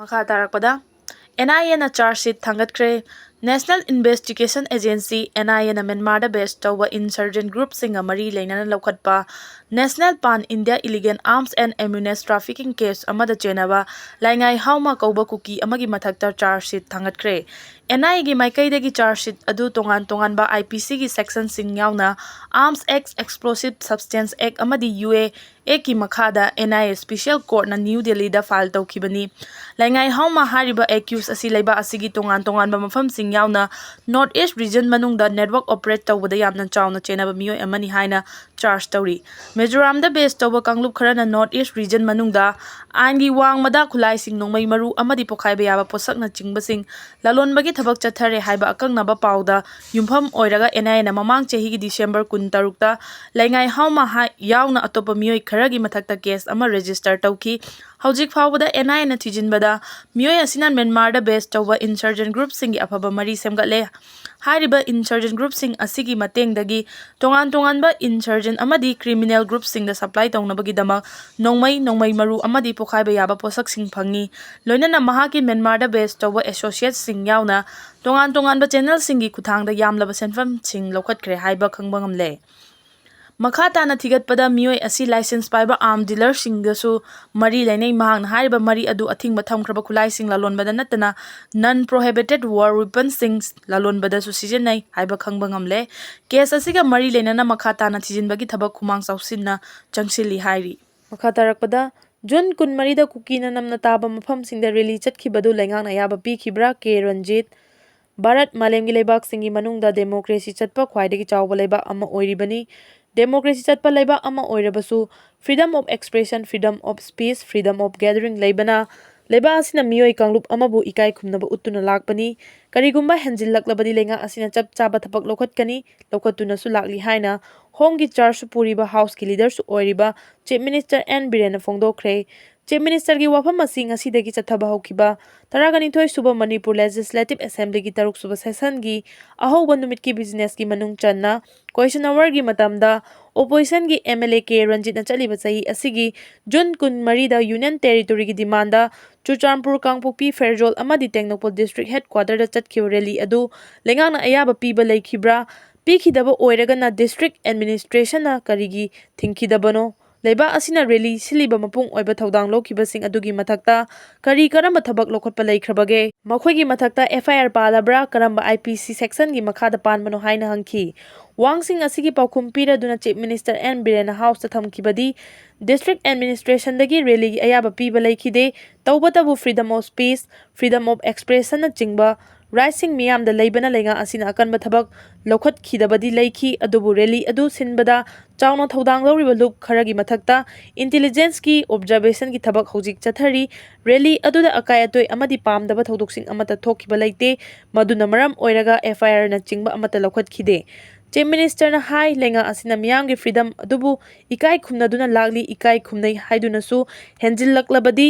ꯃꯈꯥ ꯇꯥꯔꯛꯄꯗ NIA na charge sheet thangatkre National Investigation Agency NIA na Myanmar da based tawba insurgent group singa mari leinana Lwkhtkhre National Pan India Illegal Arms and Ammunition Trafficking Case amada chenaba Laingaihuma kauba Kuki amagi mathakta charge sheet thangatkre NIA gi maikaidagi charge sheet adu tongan ba IPC gi section sing yauna Arms Act, Explosive Substance Act amadi UA Act ki makhada NIA Special Court na New Delhi da file tawkhibani Laingaihuma hariba accused asi leiba asigi tongan ba mafam sing yauna North East region manungda network operate tawbada yamna chawna chenaba miyoi amani haina charge tawri Mizoram da base tawba Lwkhtkhre na North East region manungda aingi wangmada khulai sing nongmei maru amadi pokhaiba yaba posak na chingba sing lalonbagi thabak chathare haiba akangnaba pauda yumpham oiraga NIA na mamang chehi gi December 16 ta Laingaihuma yauna atopa miyoi kharagi mathakta case ama register tawki Haujik faubada NIA na thijinbada miyoi asina Myanmar da base tawba insurgent group singi afaba mari semgatle hariba insurgent group sing asigi matengdagi tongan ba insurgent amadi criminal group sing da supply tawnabagi dama nongmei maru amadi pokhaiba yaba posak sing phangi loinana mahaki Myanmar da base tawba associate sing yauna tongan ba channel singi kuthangda yamlaba senfam sing Lwkhtkhre haiba khangba ngamle Makhatana thigatpada miyoi asi license paiba arm dealer singdasu mari lainai mahang hariba mari adu athing batham khraba khulai sing lalonbada natana non prohibited war weapons sing lalonbada su sijenai haiba khangba ngamle case asiga mari lainana makhatana thijinbagi thabak khumang chawsinna changsili hairi makhatarakpada June 13 da Kuki na namna taba mafam singda rally chatkibadu laingang ayaba pikhibra K Ranjit Bharat Malemgi leibak singi manungda democracy chatpa khwaidagi chawba leiba ama oiribani Democracy chatpa leiba ama oirabasu freedom of expression, freedom of speech, freedom of gathering leibana leiba asina miyoi kanglup amabu ikai khumnaba uttuna lakpani karigumba henjillaklabadi lenga asina chap chaba thapak Lwkhtuna su lakli haina homgi charge su puriba house ki leader su oiriba Chief Minister N Birena phongdokre Chief Minister gi wafam asing asidagi chathaba haukiba taragani thoi suba Manipur Legislative Assembly gi taruk suba session gi ahoba numit ki business gi manung channa question hour gi matamda opposition gi MLA K Ranjit na chaliba chahi asigi June 13 da Union Territory gi demanda Chuchampur Kangpokpi Fairjol amadi Tengnopol District Headquarter da chatkhiba rally adu lengang na ayaba piba leikhibra pikhidaba oiraga na District Administration na karigi thingkhidabano leiba asina rally siliba mapung oiba thodang lokibasing adugi mathakta kari karamba thabak lokhotpa leikhrabage makhoigi mathakta FIR palabra karamba IPC section gi makhada panmano haina hangki wangsing asigi paukhum pira duna Chief Minister N Birena House ta thamkibadi District Administration dagi rally gi ayaba piba leikhide tawbatabu freedom of speech freedom of expression na chingba Rising miyam da leibana lenga asina akanba thabak Lwkhtkhidabadi leikhi adubu rally adu sinbada chawna thodang lawriba Lwkhtkhre gi mathakta intelligence ki observation ki thabak hojik chathari rally aduda akai atoi amadi pamdaba thodoksing amata thokhiba leite maduna maram oiraga FIR na chingba amata Lwkhtkhide Chief Minister na hai lenga asina miyam gi freedom adubu ikai khumna duna lagli ikai khumnai haiduna su henjillaklabadi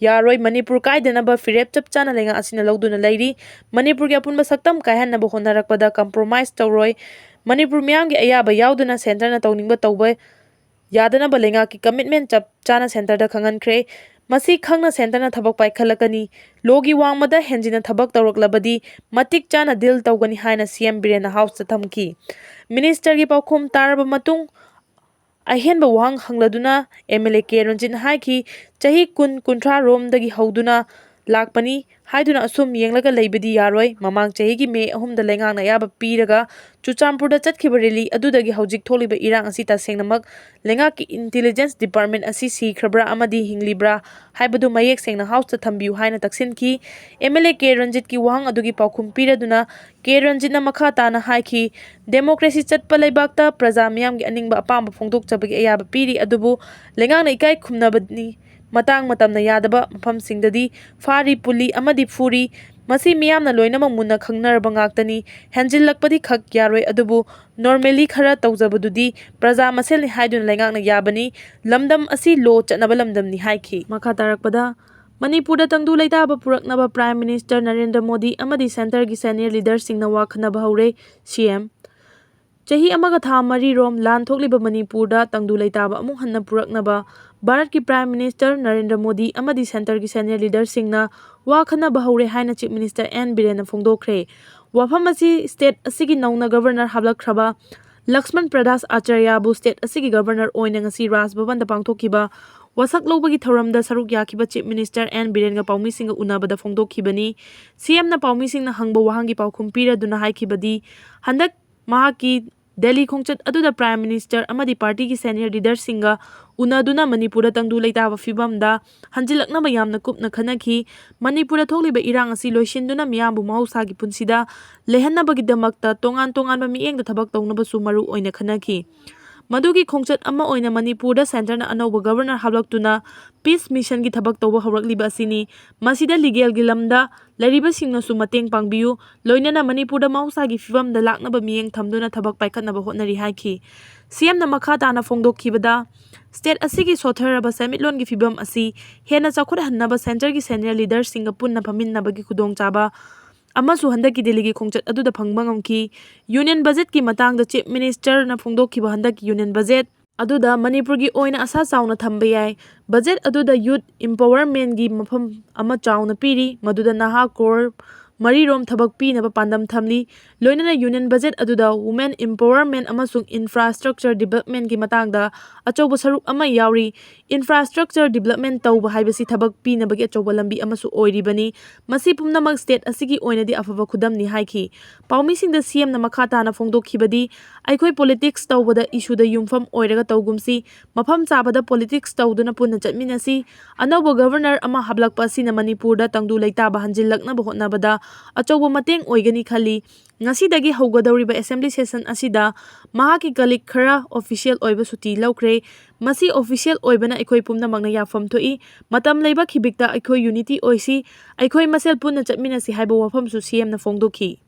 yaroi Manipur kaidana ba firep chapchana lenga asina lawduna leiri Manipur gi apunba saktam kaihanna ba honarakpada compromise tawroi Manipur miyam gi ayaba yauduna center na tawningba tawba yadana ba lenga ki commitment chapchana center da khangankre Masi khangna center na thabak paikhalakani logi wangmada henjina thabak tawraklabadi matik chana deal tawgani haina CM Birena House ta thamki Minister gi paukhum taraba matung ahenba wang hangladuna MLA K Ranjit haiki chahi kuntra rom dagi hauduna lakpani haiduna asum yenglaga leibadi yaroi mamang chahi gi May 3 da lengang na yaba piraga Chuchampur da chatkhiba rally adudagi haujik tholiba irang asi ta sengnamak lenga ki intelligence department asi sikhrabra amadi hinglibra haibadu mayek sengna house ta thambiu haina taksin ki MLA K Ranjit ki wang adugi paukhum piraduna K Ranjit na makha tana haiki democracy chatpa leibakta praja miyam gi aningba apamba phongdok chabagi ayaba piri adubu lengang na ikai khumnabani matang matamna yadaba mafam singdadi fari puli amadi furi masi miyamna loinama munna khangnarba ngaktani henjillakpadi khak yaroi adubu normally khara tawjabadudi praja masel haidun laingakna yabani lamdam asi lo chatnaba lamdamni haiki makha tarakpada Manipur da tangdu leitaba puraknaba Prime Minister Narendra Modi amadi center gi senior leader singna wakhna bahore CM ꯆꯍꯤ ꯑꯃꯒ ꯊꯥ ꯃꯔꯤꯔꯣꯝ ꯂꯥꯟ ꯊꯣꯛꯂꯤꯕ ꯃꯅꯤꯄꯨꯔꯗ ꯇꯪꯗꯨ ꯂꯩꯇꯥꯕ ꯑꯃꯨꯛ ꯍꯟꯅ ꯄꯨꯔꯛꯅꯕ ꯚꯥꯔꯠꯀꯤ ꯄ꯭ꯔꯥꯏꯝ ꯃꯤꯅꯤꯁꯇꯔ ꯅꯔꯦꯟꯗ꯭ꯔ ꯃꯣꯗꯤ ꯑꯃꯗꯤ ꯁꯦꯟꯇꯔꯒꯤ ꯁꯦꯅꯤꯌꯔ ꯂꯤꯗꯔꯁꯤꯡꯅ ꯋꯥ ꯈꯟꯅꯕ ꯍꯧꯔꯦ ꯍꯥꯏꯅ ꯆꯤꯞ ꯃꯤꯅꯤꯁꯇꯔ ꯑꯦꯟ ꯕꯤꯔꯦꯟꯅ ꯐꯣꯡꯗꯣꯛꯈ꯭ꯔꯦ꯫ ꯋꯥꯐꯝ ꯑꯁꯤ ꯁ꯭ꯇꯦꯠ ꯑꯁꯤꯒꯤ ꯅꯧꯅ ꯒꯚꯔꯅꯔ ꯍꯥꯞꯂꯛꯈ꯭ꯔꯕ ꯂꯛꯁꯃꯟ ꯄ꯭ꯔꯗꯥꯁ ꯑꯥꯆꯥꯔꯌꯕꯨ ꯁ꯭ꯇꯦꯠ ꯑꯁꯤꯒꯤ ꯒꯚꯔꯅꯔ ꯑꯣꯏꯅ ꯉꯁꯤ ꯔꯥꯖ ꯚꯕꯟꯗ ꯄꯥꯡꯊꯣꯛꯈꯤꯕ ꯋꯥꯁꯛ ꯂꯧꯕꯒꯤ ꯊꯧꯔꯝꯗ ꯁꯔꯨꯛ ꯌꯥꯈꯤꯕ ꯆꯤꯞ ꯃꯤꯅꯤꯁꯇꯔ ꯑꯦꯟ ꯕꯤꯔꯦꯟꯒ ꯄꯥꯎꯃꯤꯁꯤꯡꯒ ꯎꯅꯕꯗ ꯐꯣꯡꯗꯣꯛꯈꯤꯕꯅꯤ꯫ ꯁꯤꯑꯦꯝꯅ ꯄꯥꯎꯃꯤꯁꯤꯡꯅ ꯍꯪꯕ ꯋꯥꯍꯪꯒꯤ ꯄꯥꯎꯈꯨꯝ ꯄꯤꯔꯗꯨꯅ ꯍꯥꯏꯈꯤꯕꯗꯤ ꯍꯟꯗꯛ ꯃꯍꯥꯛꯀꯤ ꯗꯦꯜꯂꯤ ꯈꯣꯡꯆꯠ ꯑꯗꯨꯗ ꯄ꯭ꯔꯥꯏꯝ ꯃꯤꯅꯤꯁꯇꯔ ꯑꯃꯗꯤ ꯄꯥꯔꯇꯤꯒꯤ ꯁꯦꯅꯤꯌꯔ ꯂꯤꯗꯔꯁꯤꯡꯒ ꯎꯅꯗꯨꯅ ꯃꯅꯤꯄꯨꯔꯗ ꯇꯪꯗꯨ ꯂꯩꯇꯥꯕ ꯐꯤꯚꯝꯗ ꯍꯟꯖꯤꯜꯂꯛꯅꯕ ꯌꯥꯝꯅ ꯀꯨꯞꯅ ꯈꯟꯅꯈꯤ꯫ ꯃꯅꯤꯄꯨꯔꯗ ꯊꯣꯛꯂꯤꯕ ꯏꯔꯥꯡ ꯑꯁꯤ ꯂꯣꯏꯁꯤꯟꯗꯨꯅ ꯃꯤꯌꯥꯝꯕꯨ ꯃꯍꯧꯁꯥꯒꯤ ꯄꯨꯟꯁꯤꯗ ꯂꯩꯍꯟꯅꯕꯒꯤꯗꯃꯛꯇ ꯇꯣꯉꯥꯟ ꯇꯣꯉꯥꯟꯕ ꯃꯤꯠꯌꯦꯡꯗ ꯊꯕꯛ ꯇꯧꯅꯕꯁꯨ ꯃꯔꯨ ꯑꯣꯏꯅ ꯈꯟꯅꯈꯤ꯫ ꯃꯗꯨꯒꯤ ꯈꯣꯡꯆꯠ ꯑꯃ ꯑꯣꯏꯅ ꯃꯅꯤꯄꯨꯔꯗ ꯁꯦꯟꯇꯔꯅ ꯑꯅꯧꯕ ꯒꯚꯔꯅꯔ ꯍꯥꯞꯂꯛꯇꯨꯅ ꯄꯤꯁ ꯃꯤꯁꯟꯒꯤ ꯊꯕꯛ ꯇꯧꯕ ꯍꯧꯔꯛꯂꯤꯕ ꯑꯁꯤꯅꯤ꯫ ꯃꯁꯤꯗ ꯂꯤꯒꯦꯜꯒꯤ ꯂꯝꯗ ꯂꯩꯔꯤꯕꯁꯤꯡꯅꯁꯨ ꯃꯇꯦꯡ ꯄꯥꯡꯕꯤꯌꯨ, ꯂꯣꯏꯅꯅ ꯃꯅꯤꯄꯨꯔꯗ ꯃꯍꯧꯁꯥꯒꯤ ꯐꯤꯚꯝꯗ ꯂꯥꯛꯅꯕ ꯃꯤꯠꯌꯦꯡ ꯊꯝꯗꯨꯅ ꯊꯕꯛ ꯄꯥꯏꯈꯠꯅꯕ ꯍꯣꯠꯅꯔꯤ ꯍꯥꯏꯈꯤ꯫ ꯁꯤꯑꯦꯝꯅ ꯃꯈꯥ ꯇꯥꯅ ꯐꯣꯡꯗꯣꯛꯈꯤꯕꯗ ꯁ꯭ꯇꯦꯠ ꯑꯁꯤꯒꯤ ꯁꯣꯠꯊꯔꯕ ꯁꯦꯟꯃꯤꯠꯂꯣꯟꯒꯤ ꯐꯤꯚꯝ ꯑꯁꯤ ꯍꯦꯟꯅ ꯆꯥꯎꯈꯠꯍꯟꯅꯕ ꯁꯦꯟꯇꯔꯒꯤ ꯁꯦꯅꯤꯌꯔ ꯂꯤꯗꯔꯁꯤꯡꯒ ꯄꯨꯟꯅ ꯐꯝꯃꯤꯟꯅꯕꯒꯤ ꯈꯨꯗꯣꯡꯆꯥꯕ ꯑꯃꯁꯨ ꯍꯟꯗꯛꯀꯤ ꯗꯦꯜꯂꯤꯒꯤ ꯈꯣꯡꯆꯠ ꯑꯗꯨꯗ ꯐꯪꯕ ꯉꯝꯈꯤ꯫ ꯌꯨꯅꯤꯌꯟ ꯕꯖꯦꯠꯀꯤ ꯃꯇꯥꯡꯗ ꯆꯤꯞ ꯃꯤꯅꯤꯁꯇꯔꯅ ꯐꯣꯡꯗꯣꯛꯈꯤꯕ ꯍꯟꯗꯛꯀꯤ ꯌꯨꯅꯤꯌꯟ ꯕꯖꯦꯠ ꯑꯗꯨꯗ ꯃꯅꯤꯄꯨꯔꯒꯤ ꯑꯣꯏꯅ ꯑꯁꯥ ꯆꯥꯎꯅ ꯊꯝꯕ ꯌꯥꯏ꯫ ꯕꯖꯦꯠ ꯑꯗꯨꯗ ꯌꯨꯊ ꯏꯝꯄꯥꯋꯔꯃꯦꯟꯠꯒꯤ ꯃꯐꯝ ꯑꯃ ꯆꯥꯎꯅ ꯄꯤꯔꯤ, ꯃꯗꯨꯗ ꯅꯍꯥ ꯀ꯭ꯔꯣꯔ 4ꯔꯣꯝ ꯊꯕꯛ ꯄꯤꯅꯕ ꯄꯥꯟꯗꯝ ꯊꯝꯂꯤ꯫ ꯂꯣꯏꯅꯅ ꯌꯨꯅꯤꯌꯟ ꯕꯖꯦꯠ ꯑꯗꯨꯗ ꯋꯨꯃꯦꯟ ꯏꯝꯄꯥꯋꯔꯃꯦꯟꯠ ꯑꯃꯁꯨꯡ ꯏꯟꯐ꯭ꯔꯥꯁꯇ꯭ꯔꯛꯆꯔ ꯗꯤꯚꯦꯂꯞꯃꯦꯟꯠꯒꯤ ꯃꯇꯥꯡꯗ ꯑꯆꯧꯕ ꯁꯔꯨꯛ ꯑꯃ ꯌꯥꯎꯔꯤ꯫ ꯏꯟꯐ꯭ꯔꯥꯁꯇ꯭ꯔꯛꯆꯔ ꯗꯤꯚꯦꯂꯞꯃꯦꯟꯠ ꯇꯧꯕ ꯍꯥꯏꯕꯁꯤ ꯊꯕꯛ ꯄꯤꯅꯕꯒꯤ ꯑꯆꯧꯕ ꯂꯝꯕꯤ ꯑꯃꯁꯨ ꯑꯣꯏꯔꯤꯕꯅꯤ꯫ ꯃꯁꯤ ꯄꯨꯝꯅꯃꯛ ꯁ꯭ꯇꯦꯠ ꯑꯁꯤꯒꯤ ꯑꯣꯏꯅꯗꯤ ꯑꯐꯕ ꯈꯨꯗꯝꯅꯤ ꯍꯥꯏꯈꯤ꯫ ꯄꯥꯎꯃꯤꯁꯤꯡꯗ ꯁꯤꯑꯦꯝꯅ ꯃꯈꯥ ꯇꯥꯅ ꯐꯣꯡꯗꯣꯛꯈꯤꯕꯗꯤ ꯑꯩꯈꯣꯏ ꯄꯣꯂꯤꯇꯤꯛꯁ ꯇꯧꯕꯗ ꯏꯁꯨꯗ ꯌꯨꯝꯐꯝ ꯑꯣꯏꯔꯒ ꯇꯧꯒꯨꯝꯁꯤ, ꯃꯐꯝ ꯆꯥꯕꯗ ꯄꯣꯂꯤꯇꯤꯛꯁ ꯇꯧꯗꯨꯅ ꯄꯨꯟꯅ ꯆꯠꯃꯤꯟꯅꯁꯤ꯫ ꯑꯅꯧꯕ ꯒꯚꯔꯅꯔ ꯑꯃ ꯍꯥꯞꯂꯛꯄ ꯑꯁꯤꯅ ꯃꯅꯤꯄꯨꯔꯗ ꯇꯪꯗꯨ ꯂꯩꯇꯥꯕ ꯍꯟꯖꯤꯜꯂꯛꯅꯕ ꯍꯣꯠꯅꯕꯗ ꯑꯆꯧꯕ ꯃꯇꯦꯡ ꯑꯣꯏꯒꯅꯤ ꯈꯜꯂꯤ꯫ ꯉꯁꯤꯗꯒꯤ ꯍꯧꯒꯗꯧꯔꯤꯕ ꯑꯦꯁꯦꯝꯕ꯭ꯂꯤ ꯁꯦꯁꯟ ꯑꯁꯤꯗ ꯃꯍꯥꯛꯀꯤ ꯀꯂꯤꯛ ꯈꯔ ꯑꯣꯐꯤꯁꯤꯌꯦꯜ ꯑꯣꯏꯕ ꯁꯨꯇꯤ ꯂꯧꯈ꯭ꯔꯦ꯫ ꯃꯁꯤ ꯑꯣꯐꯤꯁꯤꯌꯦꯜ ꯑꯣꯏꯕꯅ ꯑꯩꯈꯣꯏ ꯄꯨꯝꯅꯃꯛꯅ ꯌꯥꯐꯝ ꯊꯣꯛꯏ꯫ ꯃꯇꯝ ꯂꯩꯕ ꯈꯤꯕꯤꯛꯇ ꯑꯩꯈꯣꯏ ꯌꯨꯅꯤꯇꯤ ꯑꯣꯏꯁꯤ, ꯑꯩꯈꯣꯏ ꯃꯁꯦꯜ ꯄꯨꯟꯅ ꯆꯠꯃꯤꯟꯅꯁꯤ ꯍꯥꯏꯕ ꯋꯥꯐꯝꯁꯨ ꯁꯤꯑꯦꯝꯅ ꯐꯣꯡꯗꯣꯛꯈꯤ꯫